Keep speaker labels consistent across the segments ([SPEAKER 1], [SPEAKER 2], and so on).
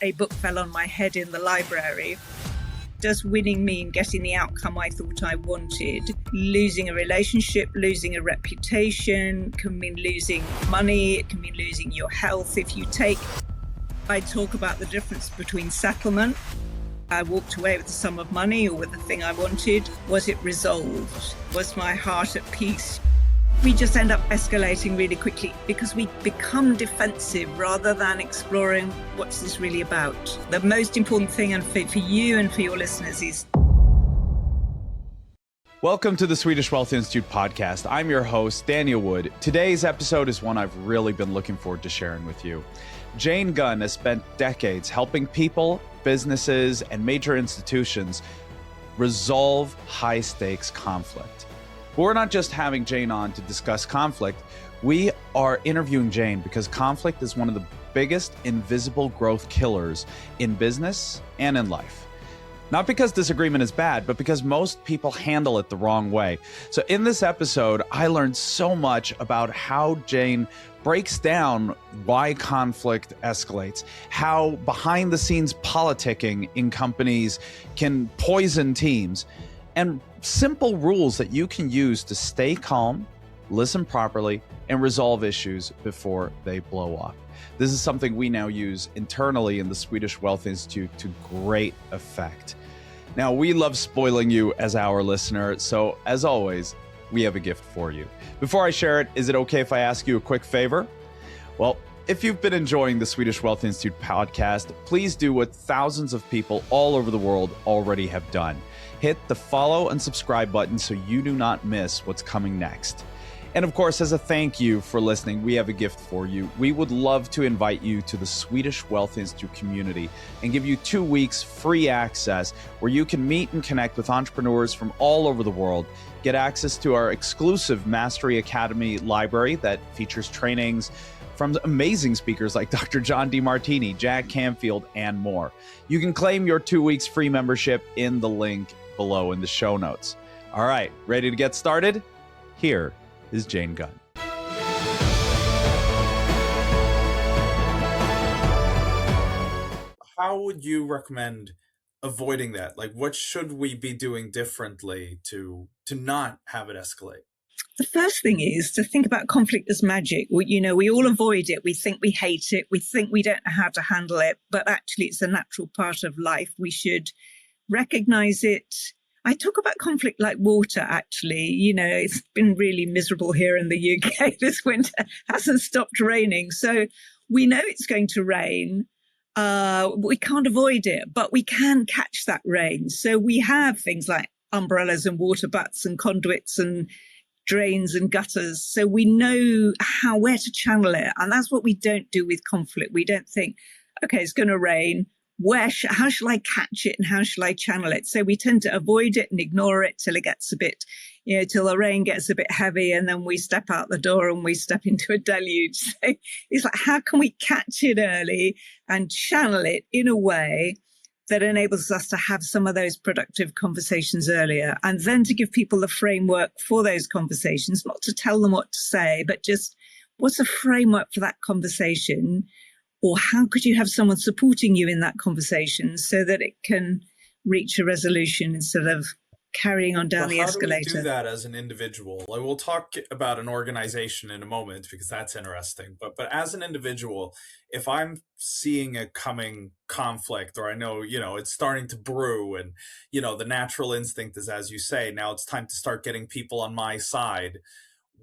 [SPEAKER 1] a book fell on my head in the library. Does winning mean getting the outcome I thought I wanted? Losing a relationship, losing a reputation, can mean losing money, it can mean losing your health. I talk about the difference between settlement. I walked away with the sum of money or with the thing I wanted. Was it resolved? Was my heart at peace? We just end up escalating really quickly because we become defensive rather than exploring what's this really about. The most important thing, and for you and for your listeners, is...
[SPEAKER 2] Welcome to the Swedish Wealth Institute Podcast. I'm your host, Daniel Wood. Today's episode is one I've really been looking forward to sharing with you. Jane Gunn has spent decades helping people, businesses, and major institutions resolve high-stakes conflict. But we're not just having Jane on to discuss conflict. We are interviewing Jane because conflict is one of the biggest invisible growth killers in business and in life. Not because disagreement is bad, but because most people handle it the wrong way. So in this episode, I learned so much about how Jane breaks down why conflict escalates, how behind the scenes politicking in companies can poison teams, and simple rules that you can use to stay calm, listen properly, and resolve issues before they blow up. This is something we now use internally in the Swedish Wealth Institute to great effect. Now, we love spoiling you as our listener, so as always, we have a gift for you. Before I share it, is it okay if I ask you a quick favor? Well, if you've been enjoying the Swedish Wealth Institute podcast, please do what thousands of people all over the world already have done. Hit the follow and subscribe button so you do not miss what's coming next. And of course, as a thank you for listening, we have a gift for you. We would love to invite you to the Swedish Wealth Institute community and give you 2 weeks free access where you can meet and connect with entrepreneurs from all over the world, get access to our exclusive Mastery Academy library that features trainings from amazing speakers like Dr. John DeMartini, Jack Canfield, and more. You can claim your 2 weeks free membership in the link below in the show notes. All right, ready to get started? Here is Jane Gunn. How would you recommend avoiding that? Like, what should we be doing differently to not have it escalate?
[SPEAKER 1] The first thing is to think about conflict as magic. We all avoid it. We think we hate it. We think we don't know how to handle it, but actually it's a natural part of life. We should recognize it. I talk about conflict like water, actually. It's been really miserable here in the UK this winter. Hasn't stopped raining. So we know it's going to rain. We can't avoid it, but we can catch that rain. So we have things like umbrellas and water butts and conduits and drains and gutters. So we know where to channel it. And that's what we don't do with conflict. We don't think, okay, it's going to rain. How shall I catch it and how shall I channel it? So we tend to avoid it and ignore it till it gets till the rain gets a bit heavy, and then we step out the door and we step into a deluge. So it's like, how can we catch it early and channel it in a way that enables us to have some of those productive conversations earlier, and then to give people the framework for those conversations, not to tell them what to say, but just what's a framework for that conversation? Or how could you have someone supporting you in that conversation so that it can reach a resolution instead of carrying on down the escalator?
[SPEAKER 2] How do we do that as an individual? Like, we'll talk about an organization in a moment because that's interesting. But as an individual, if I'm seeing a coming conflict, or I know, it's starting to brew, and, the natural instinct is, as you say, now it's time to start getting people on my side.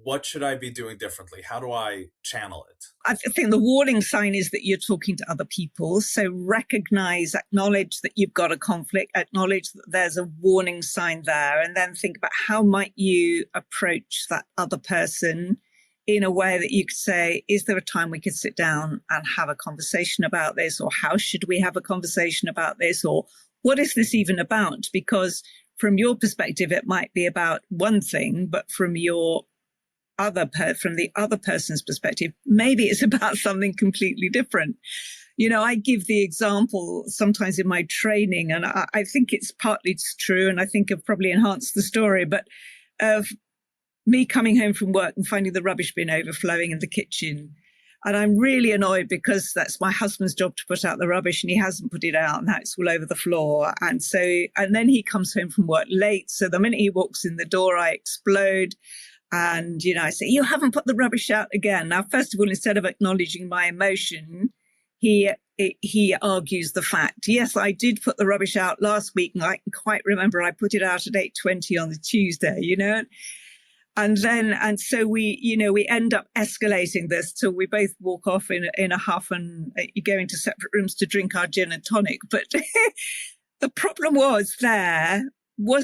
[SPEAKER 2] What should I be doing differently? How do I channel it?
[SPEAKER 1] I think the warning sign is that you're talking to other people. So acknowledge that you've got a conflict, acknowledge that there's a warning sign there, and then think about how might you approach that other person in a way that you could say, is there a time we could sit down and have a conversation about this? Or how should we have a conversation about this? Or what is this even about? Because from your perspective, it might be about one thing, but from the other person's perspective, maybe it's about something completely different. I give the example sometimes in my training, and I think it's partly true, and I think I've probably enhanced the story, but of me coming home from work and finding the rubbish bin overflowing in the kitchen. And I'm really annoyed because that's my husband's job to put out the rubbish and he hasn't put it out and now it's all over the floor. And then he comes home from work late. So the minute he walks in the door, I explode. And, I say, you haven't put the rubbish out again. Now, first of all, instead of acknowledging my emotion, he argues the fact, yes, I did put the rubbish out last week. And I can quite remember I put it out at 8:20 on the Tuesday, And so we end up escalating this till we both walk off in a huff and go into separate rooms to drink our gin and tonic. But the problem was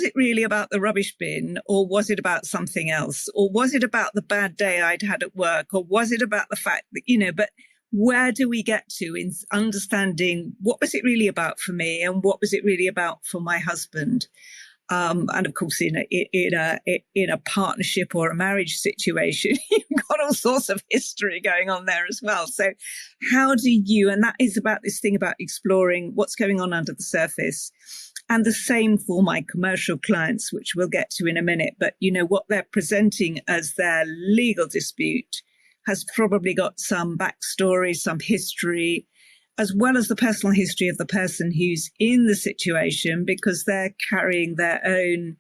[SPEAKER 1] it really about the rubbish bin, or was it about something else? Or was it about the bad day I'd had at work? Or was it about the fact that, but where do we get to in understanding what was it really about for me and what was it really about for my husband? And of course, in a partnership or a marriage situation, you've got all sorts of history going on there as well. So how do you, and that is about this thing about exploring what's going on under the surface. And the same for my commercial clients, which we'll get to in a minute. But, what they're presenting as their legal dispute has probably got some backstory, some history, as well as the personal history of the person who's in the situation, because they're carrying their own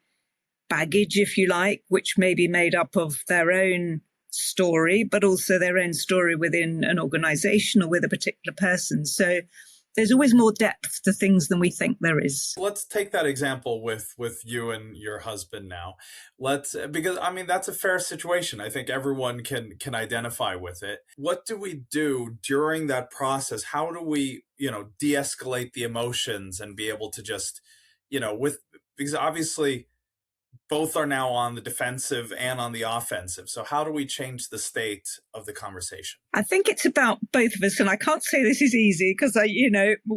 [SPEAKER 1] baggage, if you like, which may be made up of their own story, but also their own story within an organization or with a particular person. So there's always more depth to things than we think there is.
[SPEAKER 3] Let's take that example with you and your husband now. Because that's a fair situation. I think everyone can identify with it. What do we do during that process? How do we, de-escalate the emotions and be able to just, because obviously both are now on the defensive and on the offensive. So how do we change the state of the conversation?
[SPEAKER 1] I think it's about both of us. And I can't say this is easy because,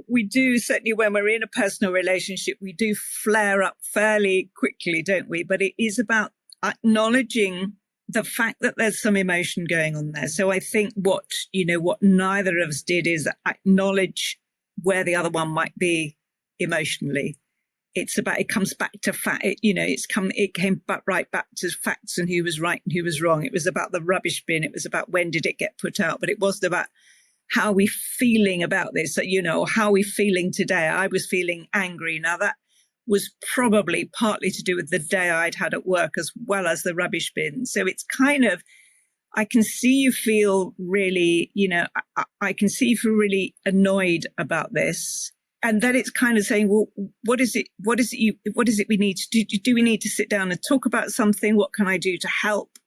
[SPEAKER 1] we do, certainly when we're in a personal relationship, we do flare up fairly quickly, don't we? But it is about acknowledging the fact that there's some emotion going on there. So I think what neither of us did is acknowledge where the other one might be emotionally. It comes back to fact, it came back right back to facts and who was right and who was wrong. It was about the rubbish bin. It was about when did it get put out, but it wasn't about how are we feeling about this, how are we feeling today? I was feeling angry. Now that was probably partly to do with the day I'd had at work as well as the rubbish bin. So it's kind of, I can see you feel really, I can see you feel really annoyed about this. And then it's kind of saying, well, what is it we need to do? Do we need to sit down and talk about something? What can I do to help?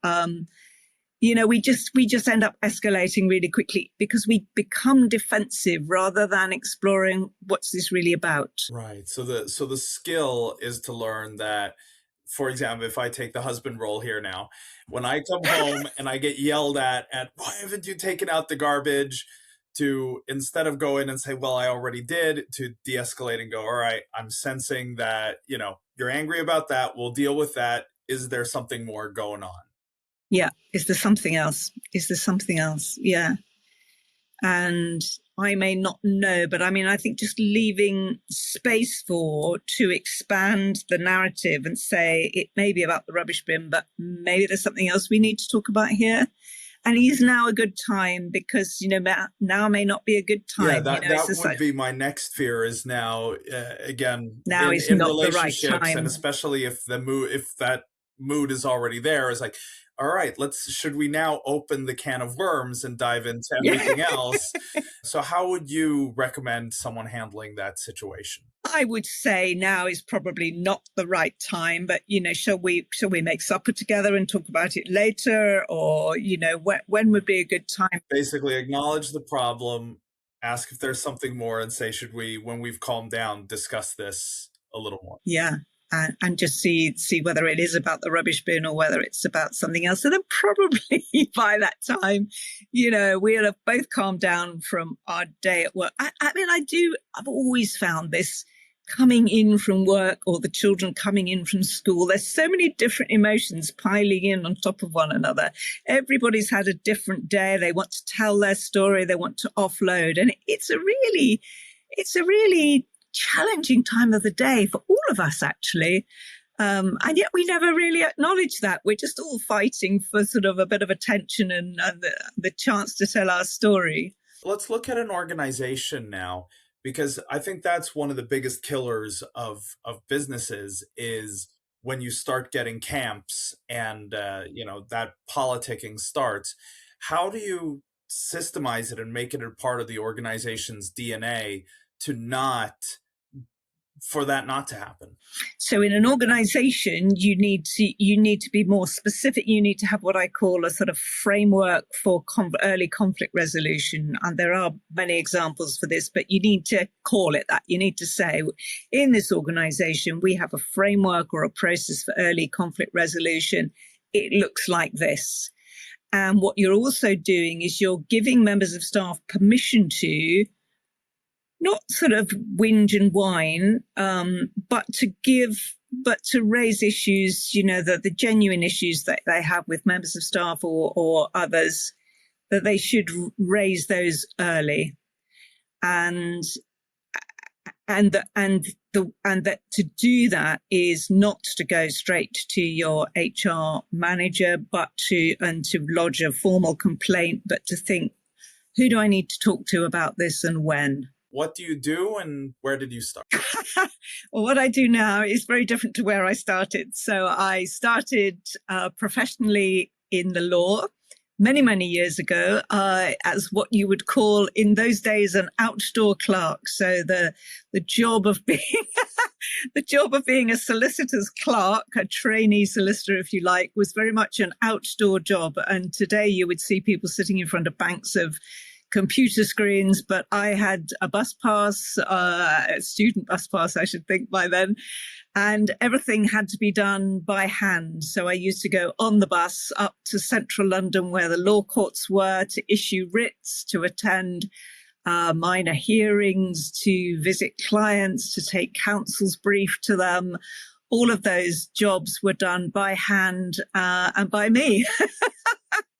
[SPEAKER 1] We just end up escalating really quickly because we become defensive rather than exploring what's this really about.
[SPEAKER 3] Right. So the skill is to learn that, for example, if I take the husband role here now, when I come home and I get yelled at why haven't you taken out the garbage? To instead of go in and say, well, I already did, to de-escalate and go, all right, I'm sensing that, you're angry about that. We'll deal with that. Is there something more going on?
[SPEAKER 1] Yeah. Is there something else? Yeah. And I may not know, but I think just leaving space to expand the narrative and say it may be about the rubbish bin, but maybe there's something else we need to talk about here. And is now a good time because, now may not be a good time.
[SPEAKER 3] Yeah, that would be my next fear is now, again,
[SPEAKER 1] now is not the right time.
[SPEAKER 3] And especially if that mood is already there, is like, all right, should we now open the can of worms and dive into everything else? So how would you recommend someone handling that situation?
[SPEAKER 1] I would say now is probably not the right time, but, shall we make supper together and talk about it later? Or, when would be a good time?
[SPEAKER 3] Basically acknowledge the problem, ask if there's something more, and say, should we, when we've calmed down, discuss this a little more?
[SPEAKER 1] Yeah. And just see whether it is about the rubbish bin or whether it's about something else. And then probably by that time, we'll have both calmed down from our day at work. I've always found this coming in from work or the children coming in from school. There's so many different emotions piling in on top of one another. Everybody's had a different day. They want to tell their story. They want to offload. And it's a really challenging time of the day for all of us, actually. And yet we never really acknowledge that. We're just all fighting for sort of a bit of attention and the chance to tell our story.
[SPEAKER 3] Let's look at an organization now, because I think that's one of the biggest killers of businesses is when you start getting camps and, that politicking starts. How do you systemize it and make it a part of the organization's DNA for that not to happen?
[SPEAKER 1] So in an organization, you need to be more specific. You need to have what I call a sort of framework for early conflict resolution. And there are many examples for this, but you need to call it that. You need to say, in this organization, we have a framework or a process for early conflict resolution. It looks like this. And what you're also doing is you're giving members of staff permission to not sort of whinge and whine, but to raise issues, the genuine issues that they have with members of staff or others, that they should raise those early, and that to do that is not to go straight to your HR manager, but to lodge a formal complaint, but to think, who do I need to talk to about this and when?
[SPEAKER 3] What do you do and where did you start?
[SPEAKER 1] Well, what I do now is very different to where I started. So I started professionally in the law many, many years ago as what you would call in those days an outdoor clerk. So the job of being a solicitor's clerk, a trainee solicitor, if you like, was very much an outdoor job. And today you would see people sitting in front of banks of computer screens, but I had a bus pass, a student bus pass, I should think by then, and everything had to be done by hand. So I used to go on the bus up to central London where the law courts were to issue writs, to attend minor hearings, to visit clients, to take counsel's brief to them. All of those jobs were done by hand and by me.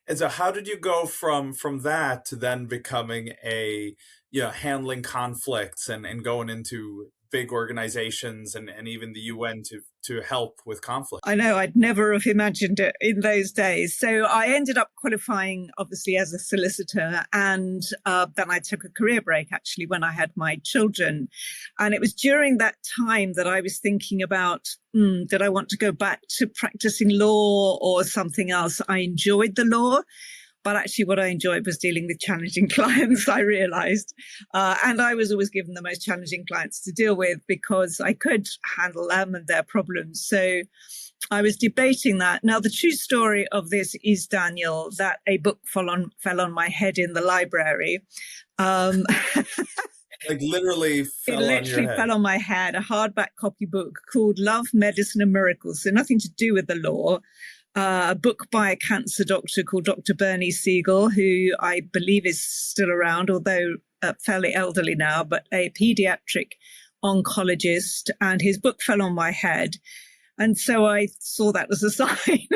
[SPEAKER 3] And so how did you go from that to then becoming handling conflicts and going into big organizations and even the UN to help with conflict?
[SPEAKER 1] I know, I'd never have imagined it in those days. So I ended up qualifying, obviously, as a solicitor. And then I took a career break, actually, when I had my children. And it was during that time that I was thinking about, did I want to go back to practicing law or something else? I enjoyed the law. But actually what I enjoyed was dealing with challenging clients, I realized. And I was always given the most challenging clients to deal with because I could handle them and their problems. So I was debating that. Now, the true story of this is, Daniel, that a book fell on my head in the library.
[SPEAKER 3] Like literally fell on your head. It literally
[SPEAKER 1] fell on my head, a hardback copy book called Love, Medicine and Miracles. So nothing to do with the law. A book by a cancer doctor called Dr. Bernie Siegel, who I believe is still around, although fairly elderly now, but a pediatric oncologist. And his book fell on my head. And so I saw that as a sign,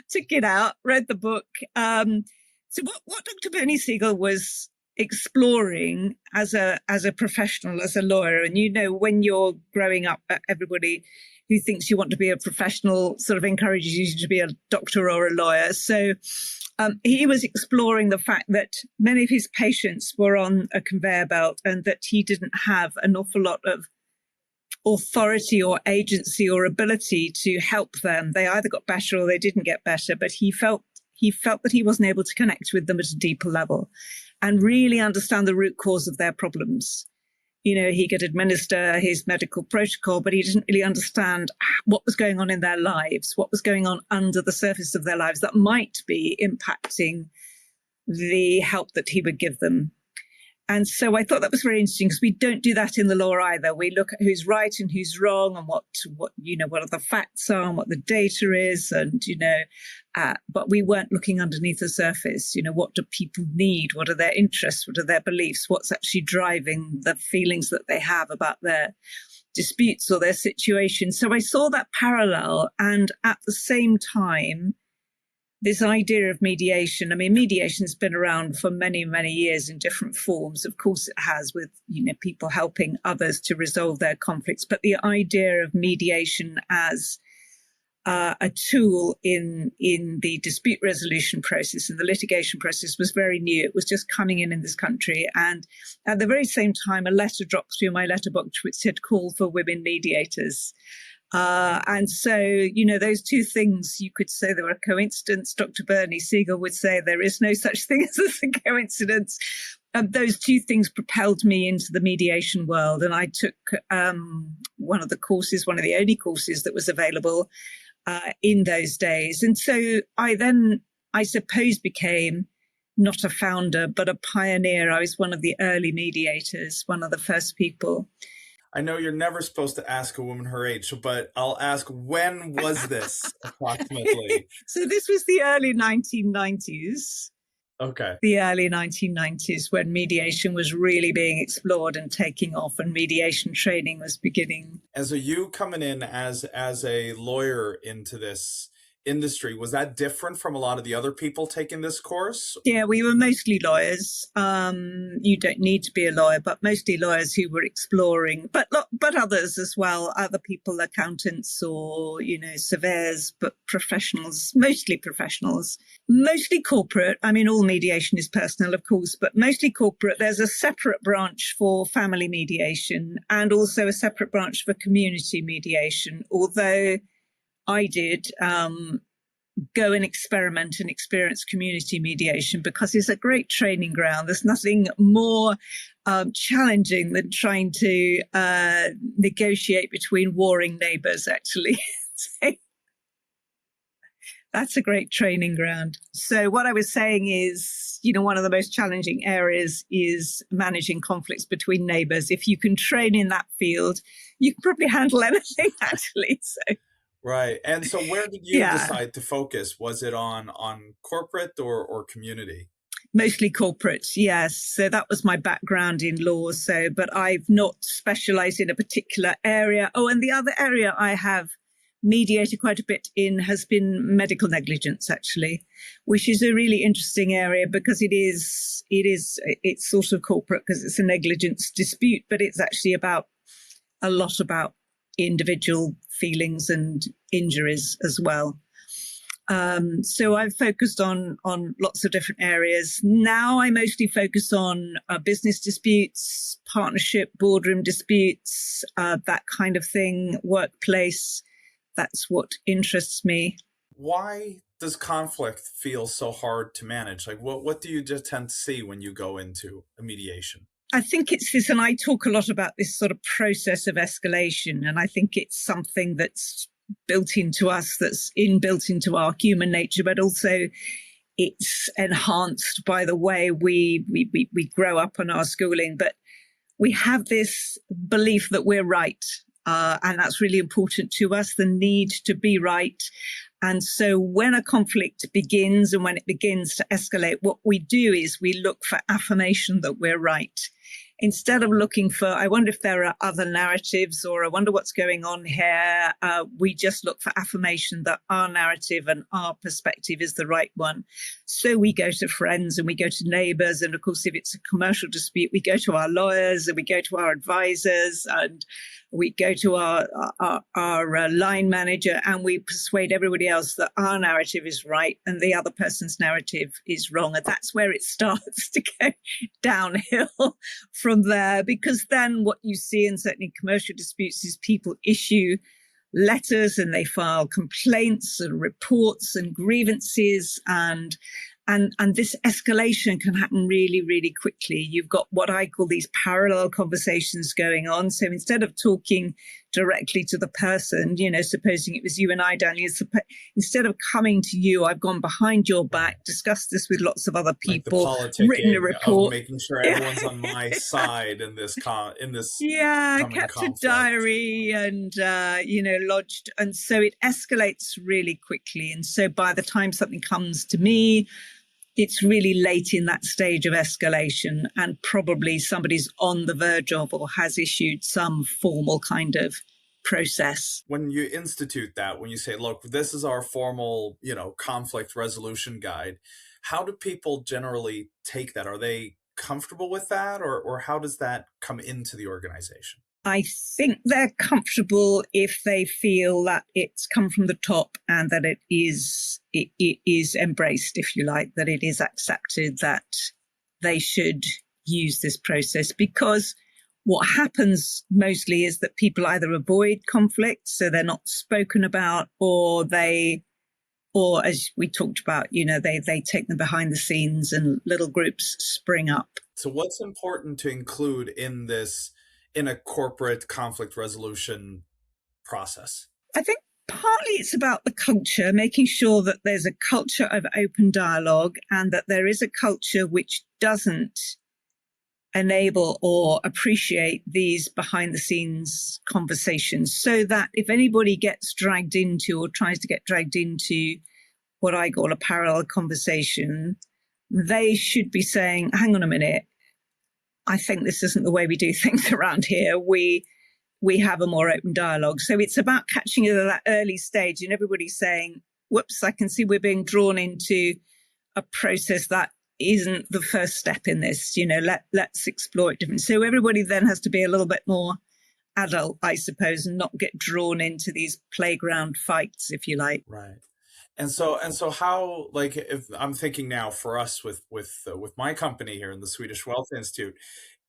[SPEAKER 1] took it out, read the book. So what Dr. Bernie Siegel was exploring as a professional, as a lawyer, and when you're growing up, everybody who thinks you want to be a professional sort of encourages you to be a doctor or a lawyer. So he was exploring the fact that many of his patients were on a conveyor belt and that he didn't have an awful lot of authority or agency or ability to help them. They either got better or they didn't get better, but he felt that he wasn't able to connect with them at a deeper level and really understand the root cause of their problems. He could administer his medical protocol, but he didn't really understand what was going on in their lives, what was going on under the surface of their lives that might be impacting the help that he would give them. And so I thought that was very interesting because we don't do that in the law either. We look at who's right and who's wrong and what are the facts are and what the data is. And, but we weren't looking underneath the surface. What do people need? What are their interests? What are their beliefs? What's actually driving the feelings that they have about their disputes or their situation? So I saw that parallel. And at the same time, this idea of mediation. I mean, mediation's been around for many, many years in different forms. Of course, it has with, people helping others to resolve their conflicts. But the idea of mediation as a tool in the dispute resolution process, and the litigation process was very new. It was just coming in this country. And at the very same time, a letter dropped through my letterbox which said call for women mediators. And so, you know, those two things, you could say they were a coincidence. Dr. Bernie Siegel would say there is no such thing as a coincidence. Those two things propelled me into the mediation world. And I took one of the only courses that was available in those days. And so I then, I suppose, became not a founder, but a pioneer. I was one of the early mediators, one of the first people.
[SPEAKER 3] I know you're never supposed to ask a woman her age, but I'll ask, when was this approximately?
[SPEAKER 1] So this was the early 1990s.
[SPEAKER 3] Okay.
[SPEAKER 1] The early 1990s, when mediation was really being explored and taking off, and mediation training was beginning.
[SPEAKER 3] And so you coming in as a lawyer into this industry, was that different from a lot of the other people taking this course?
[SPEAKER 1] Yeah, we were mostly lawyers. You don't need to be a lawyer, but mostly lawyers who were exploring, but others as well, other people, accountants or, you know, surveyors, but professionals, mostly corporate. I mean, all mediation is personal, of course, but mostly corporate. There's a separate branch for family mediation and also a separate branch for community mediation, although I did go and experiment and experience community mediation because it's a great training ground. There's nothing more challenging than trying to negotiate between warring neighbours, actually. So that's a great training ground. So what I was saying is, you know, one of the most challenging areas is managing conflicts between neighbours. If you can train in that field, you can probably handle anything, actually. So.
[SPEAKER 3] Right. And so where did you decide to focus? Was it on corporate or community?
[SPEAKER 1] Mostly corporate, yes. So that was my background in law. So, but I've not specialized in a particular area. Oh, and the other area I have mediated quite a bit in has been medical negligence, actually, which is a really interesting area because it's sort of corporate because it's a negligence dispute, but it's actually a lot about individual feelings and injuries as well. So I've focused on lots of different areas. Now I mostly focus on business disputes, partnership, boardroom disputes, that kind of thing, workplace. That's what interests me.
[SPEAKER 3] Why does conflict feel so hard to manage? Like what do you just tend to see when you go into a mediation?
[SPEAKER 1] I think it's this, and I talk a lot about this sort of process of escalation, and I think it's something that's built into us, that's inbuilt into our human nature, but also it's enhanced by the way we grow up in our schooling. But we have this belief that we're right, and that's really important to us, the need to be right. And so when a conflict begins and when it begins to escalate, what we do is we look for affirmation that we're right. Instead of looking for, I wonder if there are other narratives, or I wonder what's going on here, we just look for affirmation that our narrative and our perspective is the right one. So we go to friends and we go to neighbors. And of course, if it's a commercial dispute, we go to our lawyers and we go to our advisors and we go to our line manager, and we persuade everybody else that our narrative is right and the other person's narrative is wrong. And that's where it starts to go downhill from there, because then what you see in certainly commercial disputes is people issue letters and they file complaints and reports and grievances, and this escalation can happen really, really quickly. You've got what I call these parallel conversations going on. So instead of talking directly to the person, you know, supposing it was you and I, Daniel, instead of coming to you, I've gone behind your back, discussed this with lots of other people,
[SPEAKER 3] like
[SPEAKER 1] written a report,
[SPEAKER 3] making sure everyone's on my side in this
[SPEAKER 1] kept a diary and lodged, and so it escalates really quickly. And so by the time something comes to me, it's really late in that stage of escalation, and probably somebody's on the verge of or has issued some formal kind of process.
[SPEAKER 3] When you institute that, when you say, look, this is our formal, conflict resolution guide, how do people generally take that? Are they comfortable with that, or how does that come into the organization?
[SPEAKER 1] I think they're comfortable if they feel that it's come from the top and that it is embraced, if you like, that it is accepted, that they should use this process. Because what happens mostly is that people either avoid conflict, so they're not spoken about, or as we talked about, they take them behind the scenes and little groups spring up.
[SPEAKER 3] So what's important to include in a corporate conflict resolution process?
[SPEAKER 1] I think partly it's about the culture, making sure that there's a culture of open dialogue and that there is a culture which doesn't enable or appreciate these behind the scenes conversations, so that if anybody gets dragged into or tries to get dragged into what I call a parallel conversation, they should be saying, hang on a minute, I think this isn't the way we do things around here. We have a more open dialogue. So it's about catching it at that early stage and everybody saying, whoops, I can see we're being drawn into a process that isn't the first step in this. Let's explore it differently. So everybody then has to be a little bit more adult, I suppose, and not get drawn into these playground fights, if you like.
[SPEAKER 3] Right. And so how, like, if I'm thinking now for us with my company here in the Swedish Wealth Institute,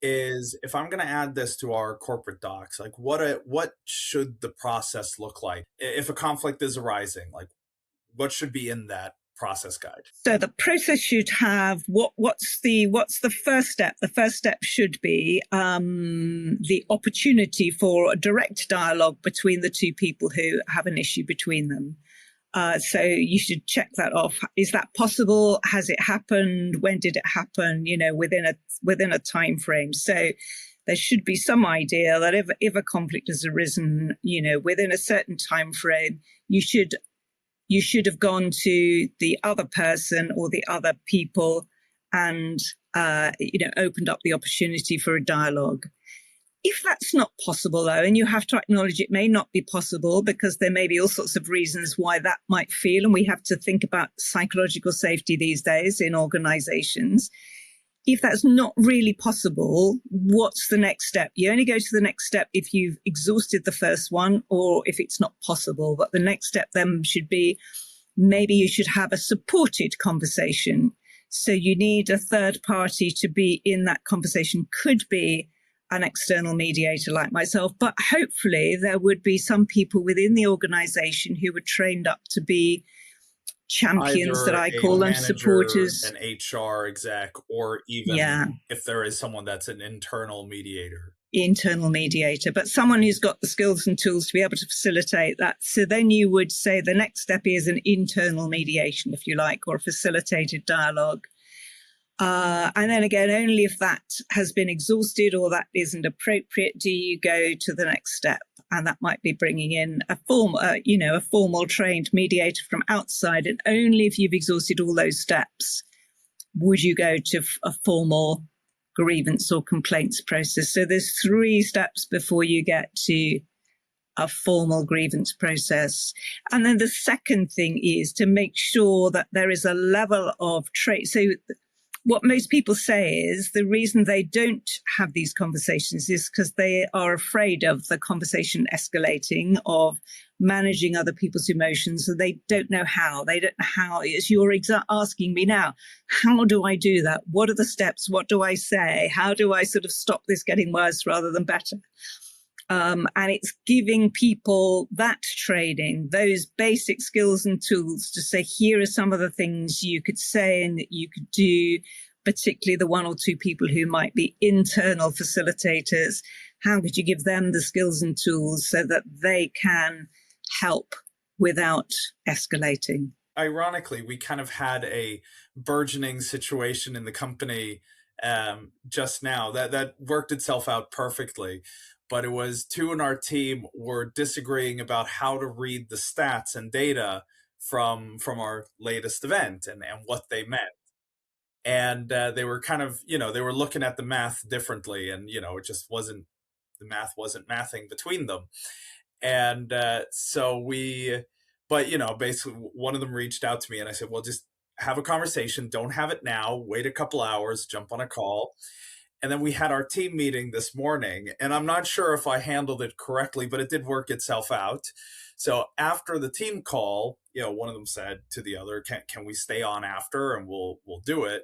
[SPEAKER 3] is if I'm going to add this to our corporate docs, like what should the process look like if a conflict is arising? Like, what should be in that process guide?
[SPEAKER 1] So the process should have what's the first step? The first step should be the opportunity for a direct dialogue between the two people who have an issue between them. So you should check that off. Is that possible? Has it happened? When did it happen? Within a time frame. So there should be some idea that if a conflict has arisen, within a certain time frame, you should have gone to the other person or the other people and opened up the opportunity for a dialogue. If that's not possible, though, and you have to acknowledge it may not be possible because there may be all sorts of reasons why that might feel, and we have to think about psychological safety these days in organizations. If that's not really possible, what's the next step? You only go to the next step if you've exhausted the first one or if it's not possible. But the next step then should be, maybe you should have a supported conversation. So you need a third party to be in that conversation. Could be an external mediator like myself, but hopefully there would be some people within the organization who were trained up to be champions, that I call them, supporters,
[SPEAKER 3] an HR exec, or even if there is someone that's an internal mediator, but someone who's got the skills and tools to be able to facilitate that. So then you would say the next step is an internal mediation, if you like, or a facilitated dialogue. And then again, only if that has been exhausted or that isn't appropriate do you go to the next step. And that might be bringing in a formal trained mediator from outside. And only if you've exhausted all those steps would you go to a formal grievance or complaints process. So there's 3 steps before you get to a formal grievance process. And then the second thing is to make sure that there is a level of So what most people say is the reason they don't have these conversations is because they are afraid of the conversation escalating, of managing other people's emotions, and they don't know how. They don't know how. As you're asking me now, how do I do that? What are the steps? What do I say? How do I sort of stop this getting worse rather than better? And it's giving people that training, those basic skills and tools to say, here are some of the things you could say and that you could do, particularly the 1 or 2 people who might be internal facilitators. How could you give them the skills and tools so that they can help without escalating? Ironically, we kind of had a burgeoning situation in the company just now that worked itself out perfectly. But it was 2 in our team were disagreeing about how to read the stats and data from our latest event and what they meant. And they were kind of, they were looking at the math differently, and, it just wasn't, the math wasn't mathing between them. And basically one of them reached out to me and I said, well, just have a conversation. Don't have it now. Wait a couple hours, jump on a call. And then we had our team meeting this morning, and I'm not sure if I handled it correctly, but it did work itself out. So after the team call, one of them said to the other, can we stay on after and we'll do it?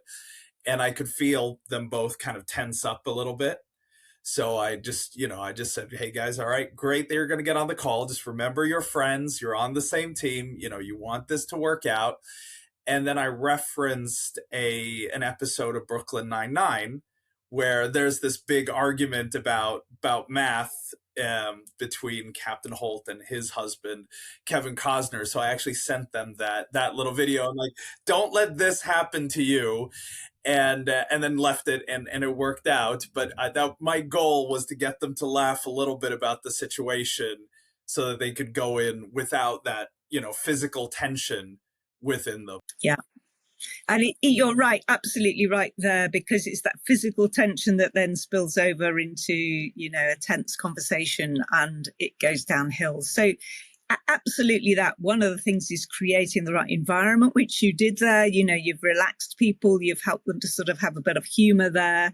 [SPEAKER 3] And I could feel them both kind of tense up a little bit. So I just said, hey guys, all right, great. They're going to get on the call. Just remember your friends. You're on the same team. You want this to work out. And then I referenced an episode of Brooklyn Nine-Nine where there's this big argument about math between Captain Holt and his husband, Kevin Costner. So I actually sent them that little video. I'm like, don't let this happen to you. And then left it, and it worked out. But my goal was to get them to laugh a little bit about the situation so that they could go in without that, physical tension within them.
[SPEAKER 1] Yeah. And you're right, absolutely right there, because it's that physical tension that then spills over into, a tense conversation and it goes downhill. So absolutely that. One of the things is creating the right environment, which you did there. You've relaxed people, you've helped them to sort of have a bit of humor there.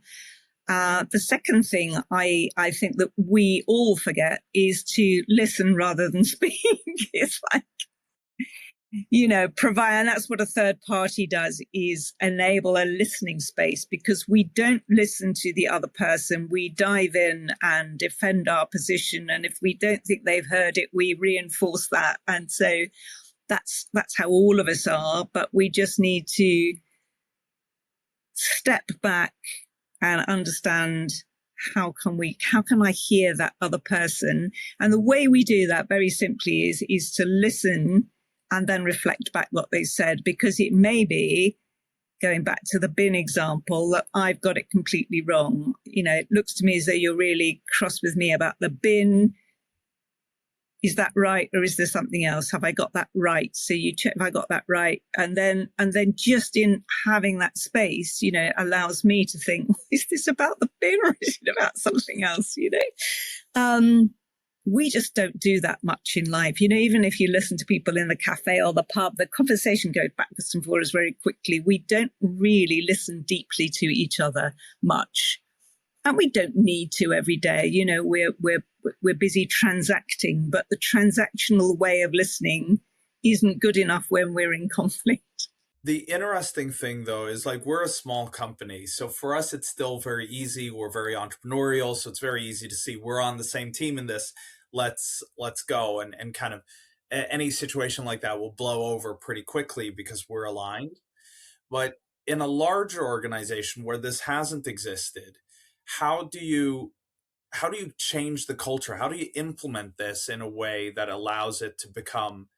[SPEAKER 1] The second thing I think that we all forget is to listen rather than speak. It's like, provide, and that's what a third party does, is enable a listening space, because we don't listen to the other person. We dive in and defend our position. And if we don't think they've heard it, we reinforce that. And so that's how all of us are. But we just need to step back and understand how can I hear that other person? And the way we do that very simply is to listen and then reflect back what they said, because it may be, going back to the bin example, that I've got it completely wrong. It looks to me as though you're really cross with me about the bin. Is that right? Or is there something else? Have I got that right? So you check if I got that right. And then just in having that space, allows me to think, is this about the bin or is it about something else? We just don't do that much in life. Even if you listen to people in the cafe or the pub, the conversation goes backwards and forwards very quickly. We don't really listen deeply to each other much. And we don't need to every day. We're busy transacting, but the transactional way of listening isn't good enough when we're in conflict.
[SPEAKER 3] The interesting thing, though, is like we're a small company. So for us, it's still very easy. We're very entrepreneurial. So it's very easy to see we're on the same team in this. Let's go. And kind of any situation like that will blow over pretty quickly because we're aligned. But in a larger organization where this hasn't existed, how do you change the culture? How do you implement this in a way that allows it to become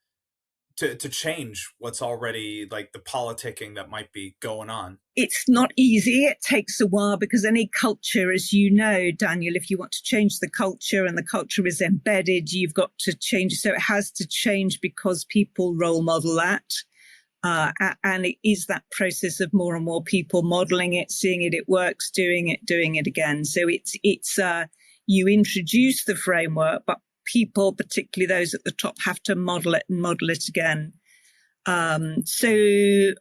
[SPEAKER 3] to change what's already like the politicking that might be going on?
[SPEAKER 1] It's not easy. It takes a while, because any culture, as you know, Daniel, if you want to change the culture and the culture is embedded, you've got to change. So it has to change because people role model that. And it is that process of more and more people modeling it, seeing it works, doing it again. So it's you introduce the framework, but people, particularly those at the top, have to model it again. So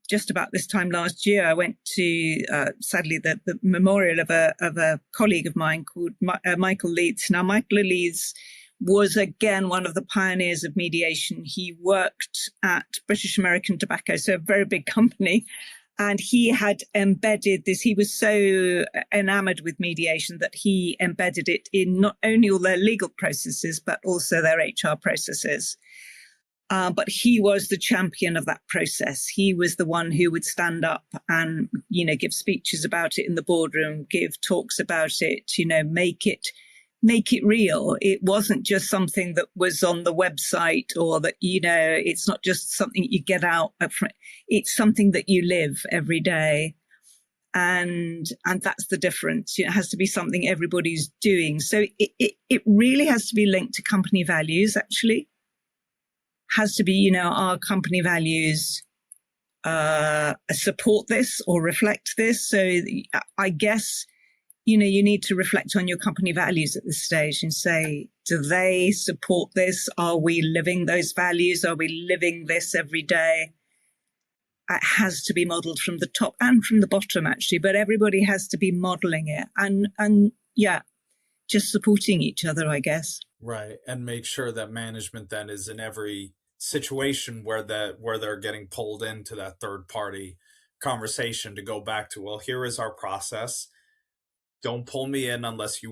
[SPEAKER 1] just about this time last year, I went to, sadly, the memorial of a colleague of mine called Michael Leeds. Now, Michael Leeds was, again, one of the pioneers of mediation. He worked at British American Tobacco, so a very big company. And he had embedded this. He was so enamored with mediation that he embedded it in not only all their legal processes, but also their HR processes. But he was the champion of that process. He was the one who would stand up and, give speeches about it in the boardroom, give talks about it, make it real. It wasn't just something that was on the website, or that, it's not just something you get out. It's something that you live every day. And that's the difference. It has to be something everybody's doing. So it really has to be linked to company values, actually. Has to be, our company values support this or reflect this. So I guess, you need to reflect on your company values at this stage and say, do they support this? Are we living those values? Are we living this every day? has to be modeled from the top and from the bottom, actually, but everybody has to be modeling it and yeah, just supporting each other, I guess.
[SPEAKER 3] Right. And make sure that management then is in every situation where they're getting pulled into that third party conversation to go back to, well, here is our process. Don't pull me in unless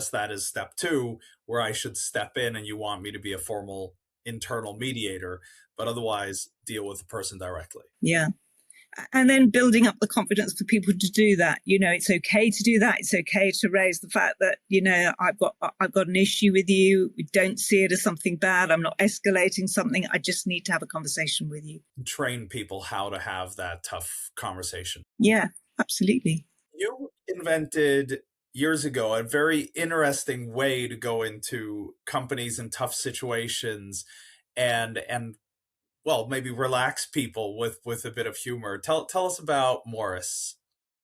[SPEAKER 3] that is step 2, where I should step in and you want me to be a formal internal mediator, but otherwise deal with the person directly.
[SPEAKER 1] Yeah. And then building up the confidence for people to do that. It's okay to do that. It's okay to raise the fact that, I've got an issue with you. We don't see it as something bad. I'm not escalating something. I just need to have a conversation with you.
[SPEAKER 3] Train people how to have that tough conversation.
[SPEAKER 1] Yeah, absolutely.
[SPEAKER 3] You invented years ago a very interesting way to go into companies in tough situations and well, maybe relax people with a bit of humor. Tell us about Maurice.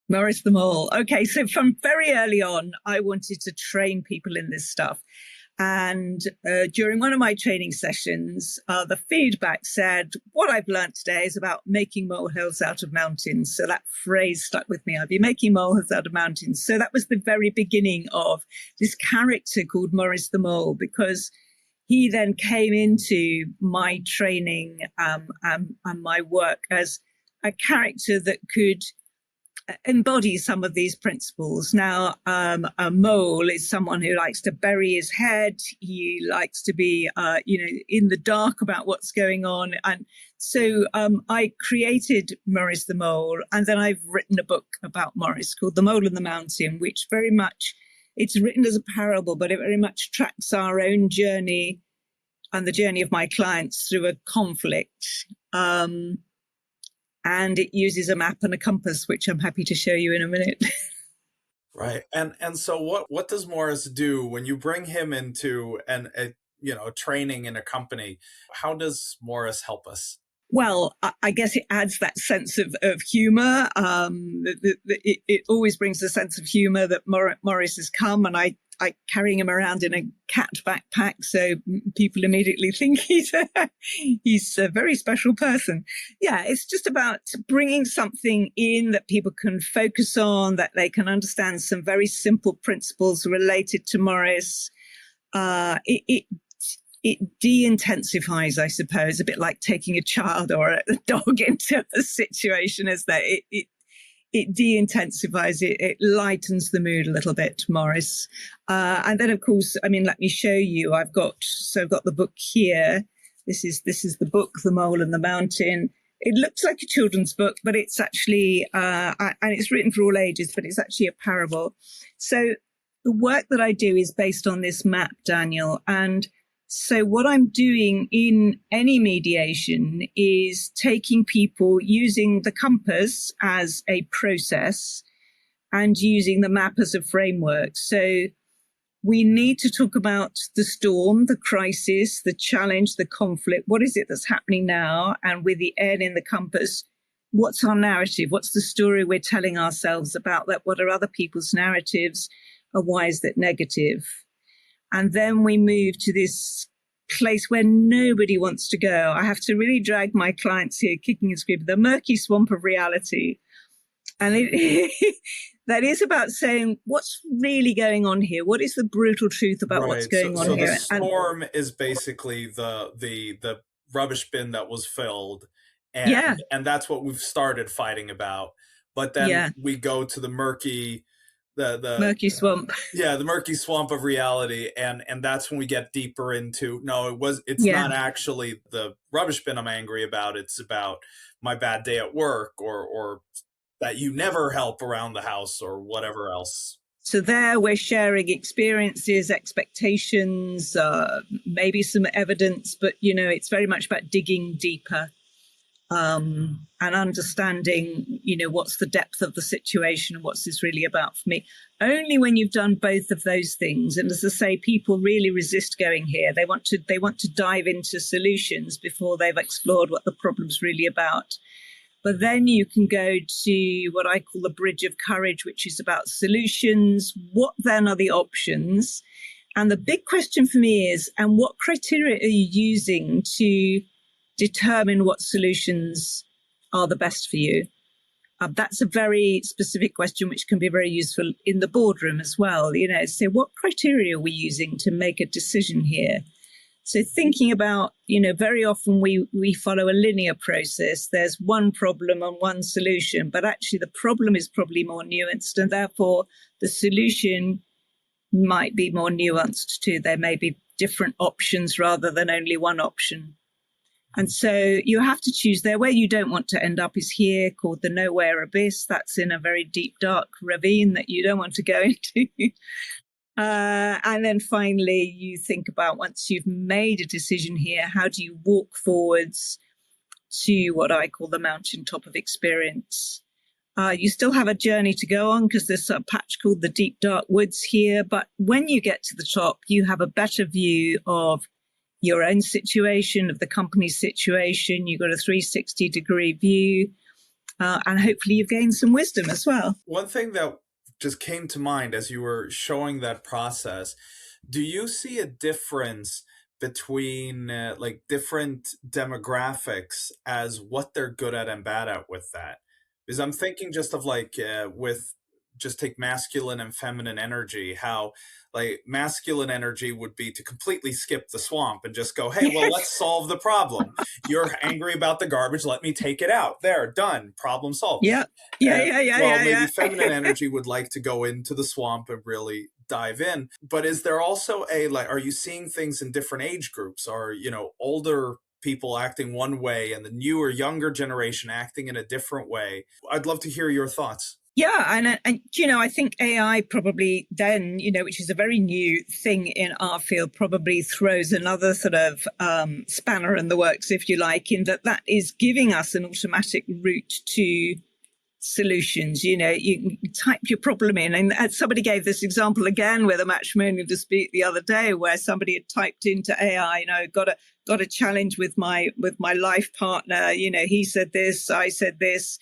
[SPEAKER 1] Maurice the Mole. Okay, so from very early on, I wanted to train people in this stuff. And during one of my training sessions, the feedback said, what I've learned today is about making molehills out of mountains. So that phrase stuck with me. I'll be making molehills out of mountains. So that was the very beginning of this character called Maurice the Mole, because he then came into my training and my work as a character that could embody some of these principles. Now, a mole is someone who likes to bury his head. He likes to be, in the dark about what's going on. And so I created Maurice the Mole, and then I've written a book about Maurice called The Mole and the Mountain, which very much, it's written as a parable, but it very much tracks our own journey and the journey of my clients through a conflict. And it uses a map and a compass, which I'm happy to show you in a minute.
[SPEAKER 3] Right. And so what does Maurice do when you bring him into training in a company? How does Maurice help us?
[SPEAKER 1] Well, I guess it adds that sense of humor. It always brings a sense of humor that Maurice has come, and I carrying him around in a cat backpack, so people immediately think he's a very special person. Yeah, it's just about bringing something in that people can focus on, that they can understand some very simple principles related to Maurice. It de-intensifies, I suppose, a bit like taking a child or a dog into a situation, as that it de-intensifies it. It lightens the mood a little bit, Maurice. And then, of course, let me show you. I've got the book here. This is the book, The Mole and the Mountain. It looks like a children's book, but it's actually, and it's written for all ages, but it's actually a parable. So the work that I do is based on this map, Daniel. And so what I'm doing in any mediation is taking people, using the compass as a process and using the map as a framework. So we need to talk about the storm, the crisis, the challenge, the conflict. What is it that's happening now? And with the N in the compass, what's our narrative? What's the story we're telling ourselves about that? What are other people's narratives? And why is that negative? And then we move to this place where nobody wants to go. I have to really drag my clients here, kicking and screaming, the Murky Swamp of Reality. And that is about saying, what's really going on here? What is the brutal truth about what's going on here?
[SPEAKER 3] So the storm is basically the rubbish bin that was filled. And that's what we've started fighting about. But then we go to the murky... The
[SPEAKER 1] Murky Swamp.
[SPEAKER 3] Yeah, the Murky Swamp of Reality. And that's when we get deeper into, it's not actually the rubbish bin I'm angry about. It's about my bad day at work or that you never help around the house or whatever else.
[SPEAKER 1] So there we're sharing experiences, expectations, maybe some evidence, but, it's very much about digging deeper. And understanding, what's the depth of the situation and what's this really about for me. Only when you've done both of those things. And as I say, people really resist going here. They want to dive into solutions before they've explored what the problem's really about. But then you can go to what I call the bridge of courage, which is about solutions. What then are the options? And the big question for me is, and what criteria are you using to determine what solutions are the best for you? That's a very specific question, which can be very useful in the boardroom as well. So what criteria are we using to make a decision here? So thinking about, very often we follow a linear process. There's one problem and one solution, but actually the problem is probably more nuanced, and therefore the solution might be more nuanced too. There may be different options rather than only one option. And so you have to choose there. Where you don't want to end up is here, called the nowhere abyss. That's in a very deep, dark ravine that you don't want to go into. And then finally, you think about, once you've made a decision here, how do you walk forwards to what I call the mountaintop of experience? You still have a journey to go on because there's a patch called the deep, dark woods here. But when you get to the top, you have a better view of your own situation, of the company's situation. You've got a 360-degree view, and hopefully you've gained some wisdom as well.
[SPEAKER 3] One thing that just came to mind as you were showing that process, do you see a difference between different demographics as what they're good at and bad at with that? Because I'm thinking just of with just take masculine and feminine energy, how masculine energy would be to completely skip the swamp and just go, hey, well, let's solve the problem. You're angry about the garbage. Let me take it out. There, done. Problem solved.
[SPEAKER 1] Yeah.
[SPEAKER 3] Maybe feminine energy would like to go into the swamp and really dive in. But is there also are you seeing things in different age groups? Or, older people acting one way and the newer, younger generation acting in a different way? I'd love to hear your thoughts.
[SPEAKER 1] Yeah. And I think AI probably then, which is a very new thing in our field, probably throws another sort of spanner in the works, if you like, in that is giving us an automatic route to solutions. You type your problem in, and somebody gave this example again with a matrimonial dispute the other day, where somebody had typed into AI, got a challenge with my life partner. He said this, I said this.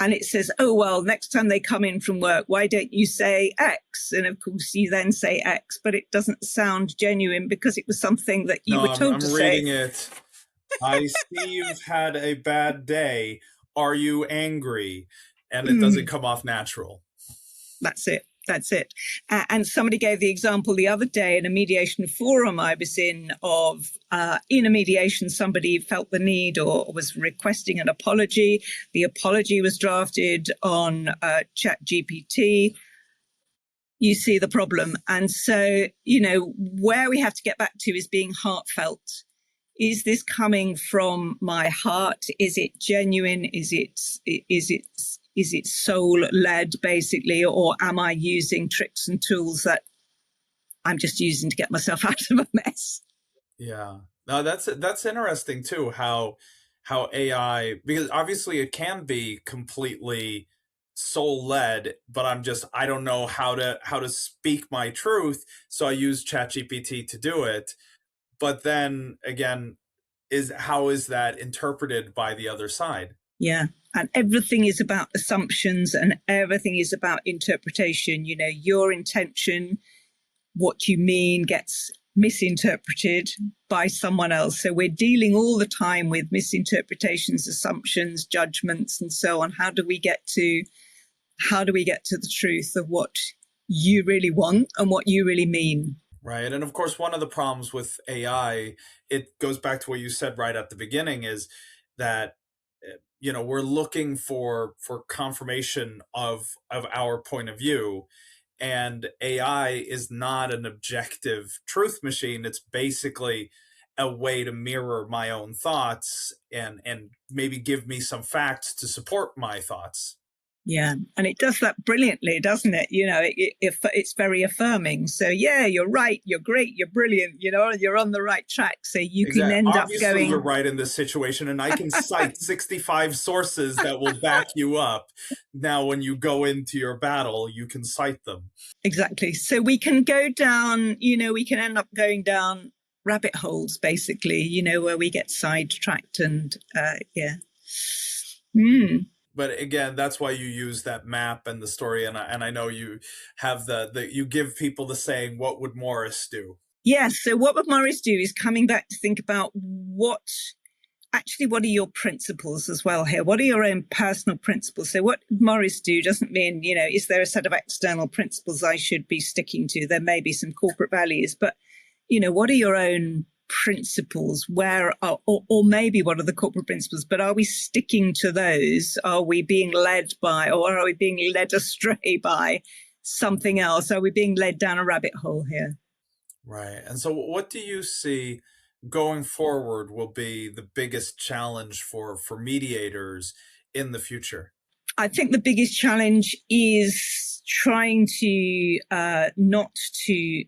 [SPEAKER 1] And it says, oh, well, next time they come in from work, why don't you say X? And of course, you then say X, but it doesn't sound genuine because it was something that you were told to say.
[SPEAKER 3] I'm reading it. I see you've had a bad day. Are you angry? And it doesn't come off natural.
[SPEAKER 1] That's it. And somebody gave the example the other day in a mediation forum I was in of, in a mediation, somebody felt the need or was requesting an apology. The apology was drafted on ChatGPT. You see the problem. And so, where we have to get back to is being heartfelt. Is this coming from my heart? Is it genuine? Is it soul-led, basically, or am I using tricks and tools that I'm just using to get myself out of a mess?
[SPEAKER 3] Yeah, no, that's interesting too. How AI, because obviously it can be completely soul-led, but I don't know how to speak my truth, so I use ChatGPT to do it. But then again, how is that interpreted by the other side?
[SPEAKER 1] Yeah. And everything is about assumptions and everything is about interpretation. Your intention, what you mean, gets misinterpreted by someone else. So we're dealing all the time with misinterpretations, assumptions, judgments, and so on. How do we get to the truth of what you really want and what you really mean?
[SPEAKER 3] Right. And of course, one of the problems with AI, it goes back to what you said right at the beginning, is that we're looking for confirmation of our point of view, and AI is not an objective truth machine. It's basically a way to mirror my own thoughts and maybe give me some facts to support my thoughts.
[SPEAKER 1] Yeah. And it does that brilliantly, doesn't it? It's very affirming. So, yeah, you're right. You're great. You're brilliant. You're on the right track. So you can end
[SPEAKER 3] Obviously,
[SPEAKER 1] up going,
[SPEAKER 3] you're right in this situation. And I can cite 65 sources that will back you up. Now, when you go into your battle, you can cite them.
[SPEAKER 1] Exactly. So we can go down, we can end up going down rabbit holes, basically, where we get sidetracked and, yeah.
[SPEAKER 3] But again, that's why you use that map and the story. And I know you have you give people the saying, what would Maurice do?
[SPEAKER 1] Yes. So what would Maurice do is coming back to think about what actually, what are your principles as well here? What are your own personal principles? So what Maurice do doesn't mean, is there a set of external principles I should be sticking to? There may be some corporate values, but, what are your own principles? Or maybe what are the corporate principles, but are we sticking to those? Are we being led by, or are we being led astray by something else? Are we being led down a rabbit hole here?
[SPEAKER 3] Right. And so what do you see going forward will be the biggest challenge for mediators in the future?
[SPEAKER 1] I think the biggest challenge is trying to not to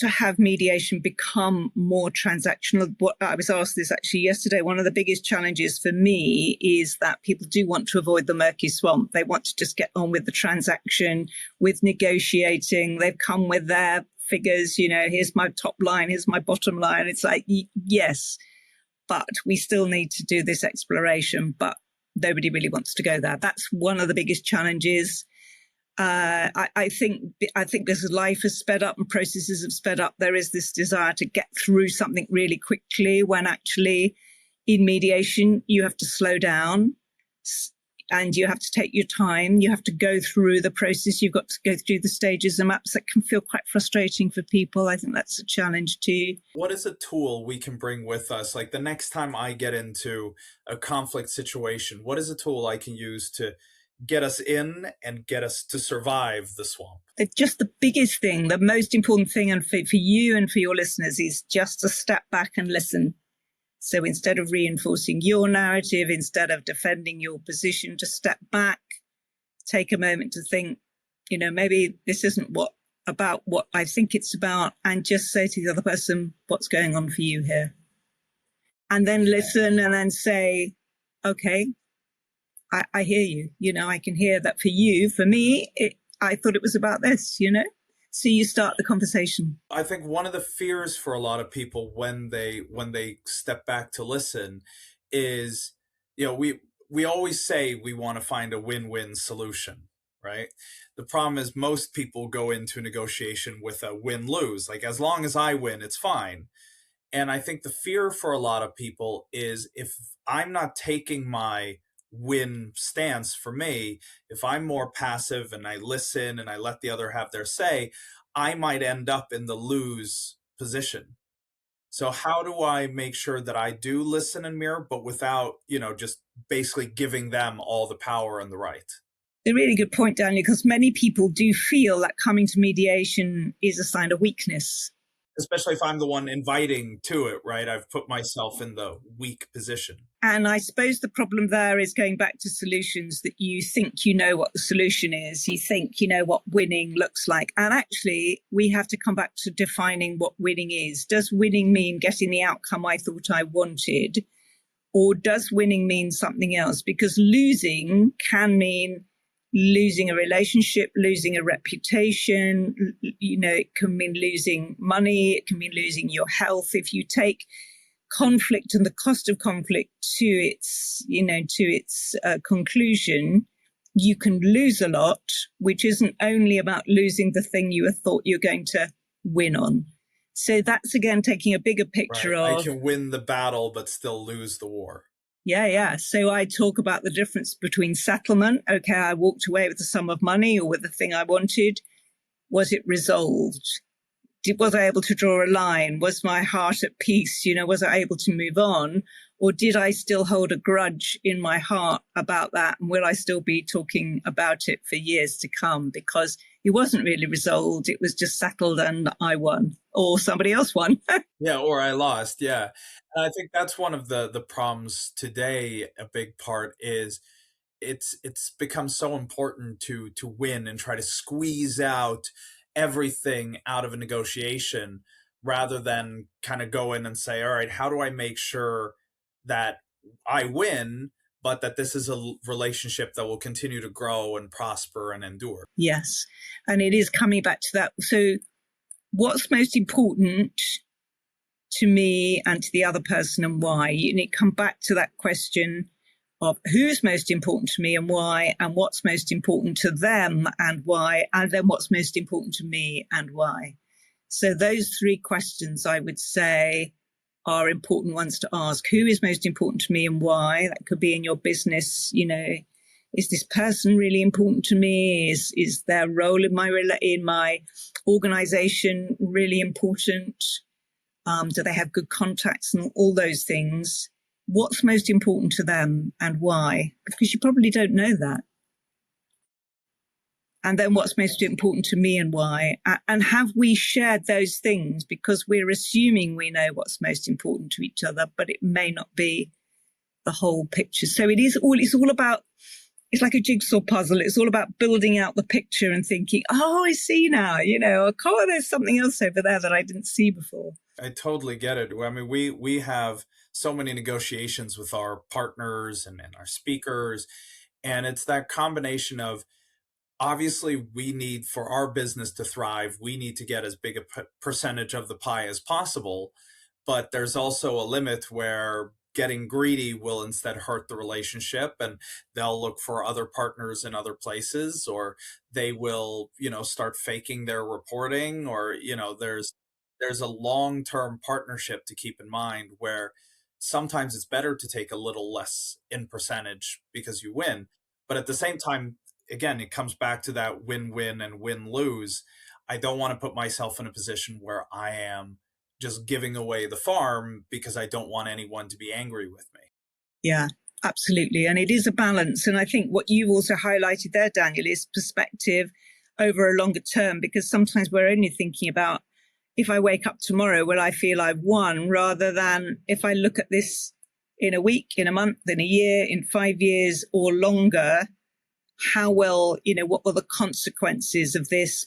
[SPEAKER 1] have mediation become more transactional. What I was asked this actually yesterday. One of the biggest challenges for me is that people do want to avoid the murky swamp. They want to just get on with the transaction, with negotiating. They've come with their figures. Here's my top line, here's my bottom line. It's like, yes, but we still need to do this exploration. But nobody really wants to go there. That's one of the biggest challenges. I think as life has sped up and processes have sped up, there is this desire to get through something really quickly, when actually in mediation, you have to slow down and you have to take your time. You have to go through the process. You've got to go through the stages and maps. That can feel quite frustrating for people. I think that's a challenge too.
[SPEAKER 3] What is a tool we can bring with us? Like the next time I get into a conflict situation, what is a tool I can use to get us in and get us to survive the swamp?
[SPEAKER 1] Just the biggest thing, the most important thing, and for you and for your listeners, is just to step back and listen. So instead of reinforcing your narrative, instead of defending your position, to step back, take a moment to think, maybe this isn't about what I think it's about, and just say to the other person, what's going on for you here? And then listen and then say, okay, I hear you. I can hear that for you. For me, I thought it was about this, So you start the conversation.
[SPEAKER 3] I think one of the fears for a lot of people when they step back to listen is, we always say we want to find a win-win solution, right? The problem is most people go into a negotiation with a win-lose. Like, as long as I win, it's fine. And I think the fear for a lot of people is, if I'm not taking my win stance for me, if I'm more passive and I listen and I let the other have their say, I might end up in the lose position. So how do I make sure that I do listen and mirror, but without, just basically giving them all the power and the right?
[SPEAKER 1] A really good point, Daniel, because many people do feel that coming to mediation is a sign of weakness.
[SPEAKER 3] Especially if I'm the one inviting to it, right? I've put myself in the weak position.
[SPEAKER 1] And I suppose the problem there is going back to solutions, that you think you know what the solution is. You think you know what winning looks like. And actually, we have to come back to defining what winning is. Does winning mean getting the outcome I thought I wanted? Or does winning mean something else? Because losing can mean losing a relationship, losing a reputation, it can mean losing money, it can mean losing your health. If you take conflict and the cost of conflict to its conclusion, you can lose a lot, which isn't only about losing the thing you thought you're going to win on. So that's, again, taking a bigger picture
[SPEAKER 3] right.
[SPEAKER 1] of...
[SPEAKER 3] I can win the battle, but still lose the war.
[SPEAKER 1] Yeah. So I talk about the difference between settlement. Okay, I walked away with the sum of money or with the thing I wanted. Was it resolved? Was I able to draw a line? Was my heart at peace? Was I able to move on? Or did I still hold a grudge in my heart about that? And will I still be talking about it for years to come? Because it wasn't really resolved. It was just settled and I won, or somebody else won.
[SPEAKER 3] Yeah, or I lost. Yeah. And I think that's one of the problems today. A big part is it's become so important to win and try to squeeze out everything out of a negotiation, rather than kind of go in and say, all right, how do I make sure that I win, but that this is a relationship that will continue to grow and prosper and endure?
[SPEAKER 1] Yes. And it is coming back to that. So what's most important to me and to the other person, and why? You need to come back to that question of who's most important to me and why, and what's most important to them and why, and then what's most important to me and why. So those three questions, I would say, are important ones to ask. Who is most important to me and why? That could be in your business. Is this person really important to me? Is their role in my organization really important? Do they have good contacts and all those things? What's most important to them and why? Because you probably don't know that. And then what's most important to me and why? And have we shared those things? Because we're assuming we know what's most important to each other, but it may not be the whole picture. So it's all about, it's like a jigsaw puzzle. It's all about building out the picture and thinking, oh, I see now, oh, there's something else over there that I didn't see before.
[SPEAKER 3] I totally get it. I mean, we have so many negotiations with our partners and our speakers, and it's that combination of, obviously, we need, for our business to thrive, we need to get as big a percentage of the pie as possible. But there's also a limit where getting greedy will instead hurt the relationship, and they'll look for other partners in other places, or they will, start faking their reporting, or, there's a long-term partnership to keep in mind where sometimes it's better to take a little less in percentage because you win. But at the same time, again, it comes back to that win-win and win-lose. I don't want to put myself in a position where I am just giving away the farm because I don't want anyone to be angry with me.
[SPEAKER 1] Yeah, absolutely. And it is a balance. And I think what you've also highlighted there, Daniel, is perspective over a longer term, because sometimes we're only thinking about, if I wake up tomorrow, will I feel I've won, rather than if I look at this in a week, in a month, in a year, in 5 years or longer, how well, what will the consequences of this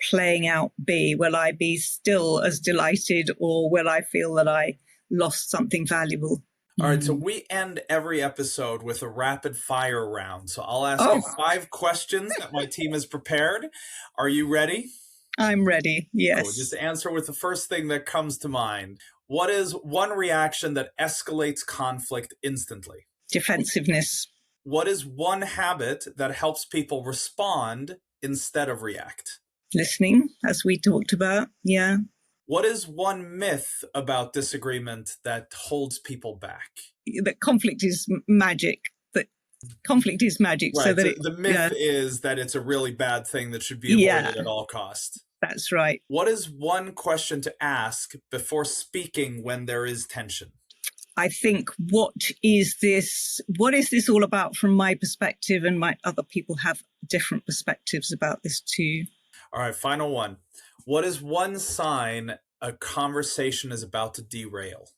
[SPEAKER 1] playing out be? Will I be still as delighted, or will I feel that I lost something valuable?
[SPEAKER 3] All right, so we end every episode with a rapid fire round. So I'll ask you 5 questions that my team has prepared. Are you ready?
[SPEAKER 1] I'm ready, yes.
[SPEAKER 3] Cool. Just answer with the first thing that comes to mind. What is one reaction that escalates conflict instantly?
[SPEAKER 1] Defensiveness.
[SPEAKER 3] What is one habit that helps people respond instead of react?
[SPEAKER 1] Listening, as we talked about, yeah.
[SPEAKER 3] What is one myth about disagreement that holds people back?
[SPEAKER 1] That conflict is magic. Conflict is magic.
[SPEAKER 3] Right.
[SPEAKER 1] So that
[SPEAKER 3] the myth is that it's a really bad thing that should be avoided at all costs.
[SPEAKER 1] That's right.
[SPEAKER 3] What is one question to ask before speaking when there is tension?
[SPEAKER 1] I think, what is this all about from my perspective, and might other people have different perspectives about this too?
[SPEAKER 3] All right, final one. What is one sign a conversation is about to derail?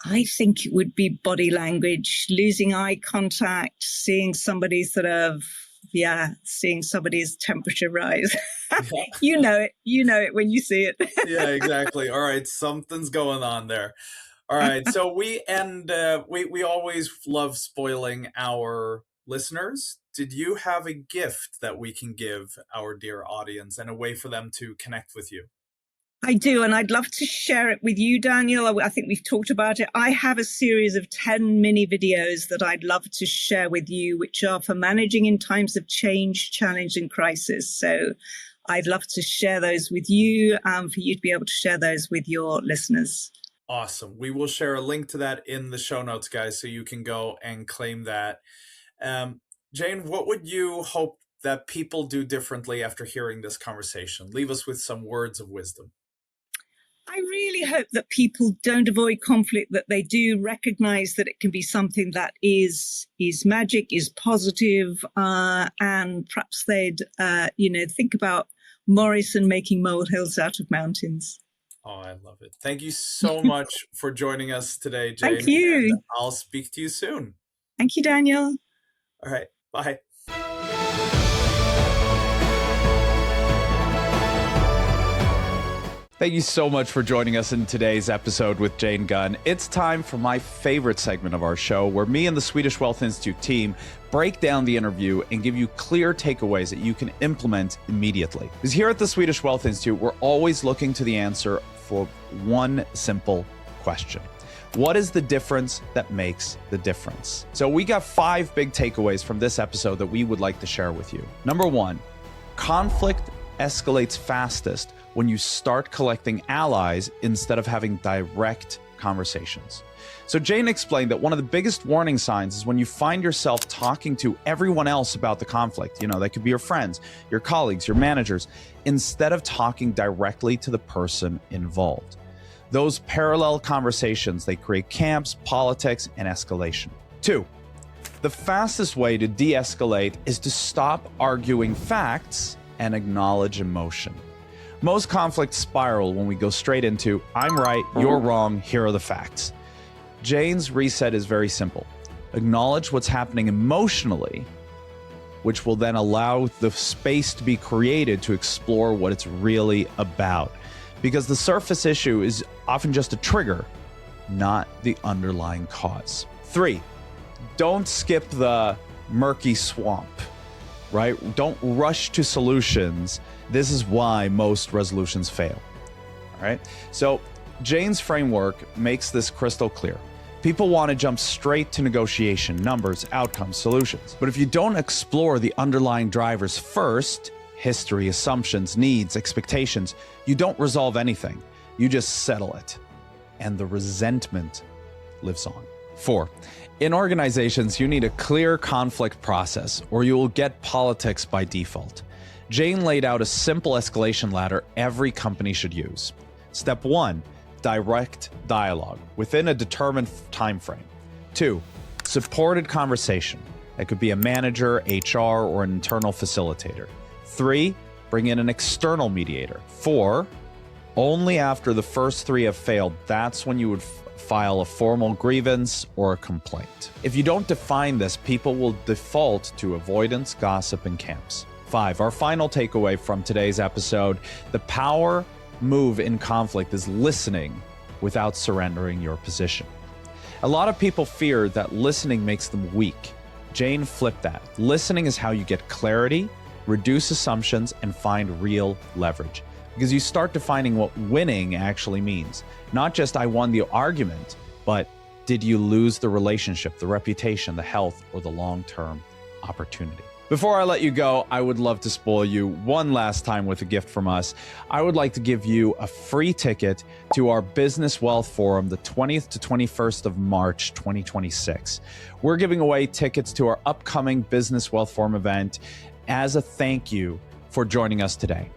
[SPEAKER 1] I think it would be body language, losing eye contact, seeing somebody's seeing somebody's temperature rise. Yeah. You know it when you see it.
[SPEAKER 3] Yeah, exactly. All right, something's going on there. All right, so we end, we always love spoiling our listeners. Did you have a gift that we can give our dear audience and a way for them to connect with you?
[SPEAKER 1] I do, and I'd love to share it with you, Daniel. I think we've talked about it. I have a series of 10 mini videos that I'd love to share with you, which are for managing in times of change, challenge, and crisis. So I'd love to share those with you, for you to be able to share those with your listeners.
[SPEAKER 3] Awesome. We will share a link to that in the show notes, guys, so you can go and claim that. Jane, what would you hope that people do differently after hearing this conversation? Leave us with some words of wisdom.
[SPEAKER 1] I really hope that people don't avoid conflict, that they do recognize that it can be something that is magic, is positive, and perhaps they'd, think about Maurice and making molehills out of mountains.
[SPEAKER 3] Oh, I love it. Thank you so much for joining us today, Jane.
[SPEAKER 1] Thank you.
[SPEAKER 3] And I'll speak to you soon.
[SPEAKER 1] Thank you, Daniel.
[SPEAKER 3] All right. Bye.
[SPEAKER 2] Thank you so much for joining us in today's episode with Jane Gunn. It's time for my favorite segment of our show, where me and the Swedish Wealth Institute team break down the interview and give you clear takeaways that you can implement immediately. Because here at the Swedish Wealth Institute, we're always looking to the answer for one simple question. What is the difference that makes the difference? So we got 5 big takeaways from this episode that we would like to share with you. Number 1, conflict escalates fastest when you start collecting allies instead of having direct conversations. So Jane explained that one of the biggest warning signs is when you find yourself talking to everyone else about the conflict. That could be your friends, your colleagues, your managers, instead of talking directly to the person involved. Those parallel conversations, they create camps, politics, and escalation. 2, the fastest way to de-escalate is to stop arguing facts and acknowledge emotion. Most conflicts spiral when we go straight into, I'm right, you're wrong, here are the facts. Jane's reset is very simple. Acknowledge what's happening emotionally, which will then allow the space to be created to explore what it's really about. Because the surface issue is often just a trigger, not the underlying cause. 3, don't skip the murky swamp, right? Don't rush to solutions. This is why most resolutions fail, all right? So Jane's framework makes this crystal clear. People want to jump straight to negotiation, numbers, outcomes, solutions. But if you don't explore the underlying drivers first, history, assumptions, needs, expectations, you don't resolve anything. You just settle it. And the resentment lives on. 4, in organizations, you need a clear conflict process or you will get politics by default. Jane laid out a simple escalation ladder every company should use. Step 1, direct dialogue within a determined time frame. 2, supported conversation. That could be a manager, HR, or an internal facilitator. 3, bring in an external mediator. 4, only after the first 3 have failed, that's when you would file a formal grievance or a complaint. If you don't define this, people will default to avoidance, gossip, and camps. 5, our final takeaway from today's episode, the power move in conflict is listening without surrendering your position. A lot of people fear that listening makes them weak. Jane flipped that. Listening is how you get clarity, reduce assumptions, and find real leverage. Because you start defining what winning actually means. Not just I won the argument, but did you lose the relationship, the reputation, the health, or the long-term opportunity? Before I let you go, I would love to spoil you one last time with a gift from us. I would like to give you a free ticket to our Business Wealth Forum, the 20th to 21st of March, 2026. We're giving away tickets to our upcoming Business Wealth Forum event as a thank you for joining us today.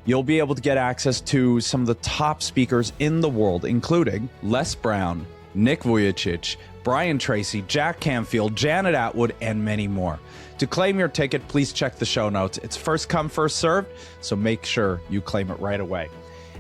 [SPEAKER 2] You'll be able to get access to some of the top speakers in the world, including Les Brown, Nick Vujicic, Brian Tracy, Jack Canfield, Janet Atwood, and many more. To claim your ticket, please check the show notes. It's first come, first served, so make sure you claim it right away.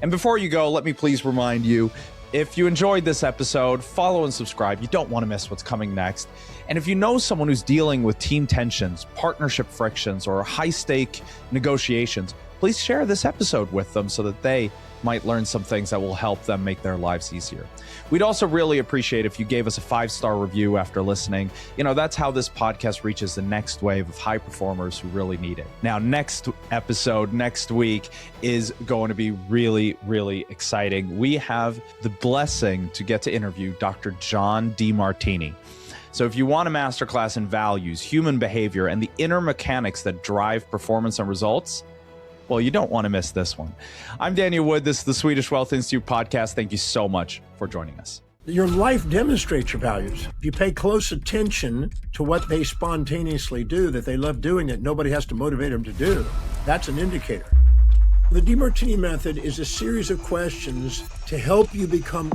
[SPEAKER 2] And before you go, let me please remind you, if you enjoyed this episode, follow and subscribe. You don't want to miss what's coming next. And if you know someone who's dealing with team tensions, partnership frictions, or high-stake negotiations, please share this episode with them so that they might learn some things that will help them make their lives easier. We'd also really appreciate if you gave us a 5-star review after listening. That's how this podcast reaches the next wave of high performers who really need it. Now, next episode, next week, is going to be really, really exciting. We have the blessing to get to interview Dr. John DeMartini. So if you want a masterclass in values, human behavior, and the inner mechanics that drive performance and results, well, you don't want to miss this one. I'm Daniel Wood. This is the Swedish Wealth Institute Podcast. Thank you so much for joining us.
[SPEAKER 4] Your life demonstrates your values. If you pay close attention to what they spontaneously do, that they love doing, that nobody has to motivate them to do, that's an indicator. The DeMartini method is a series of questions to help you become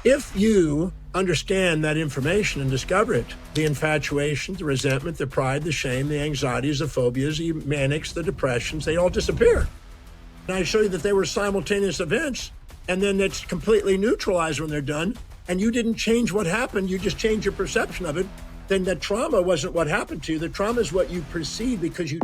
[SPEAKER 4] if you understand that information and discover it, the infatuation, the resentment, the pride, the shame, the anxieties, the phobias, the manics, the depressions, they all disappear. And I show you that they were simultaneous events, and then it's completely neutralized when they're done, and you didn't change what happened, you just changed your perception of it. Then the trauma wasn't what happened to you. The trauma is what you perceive because you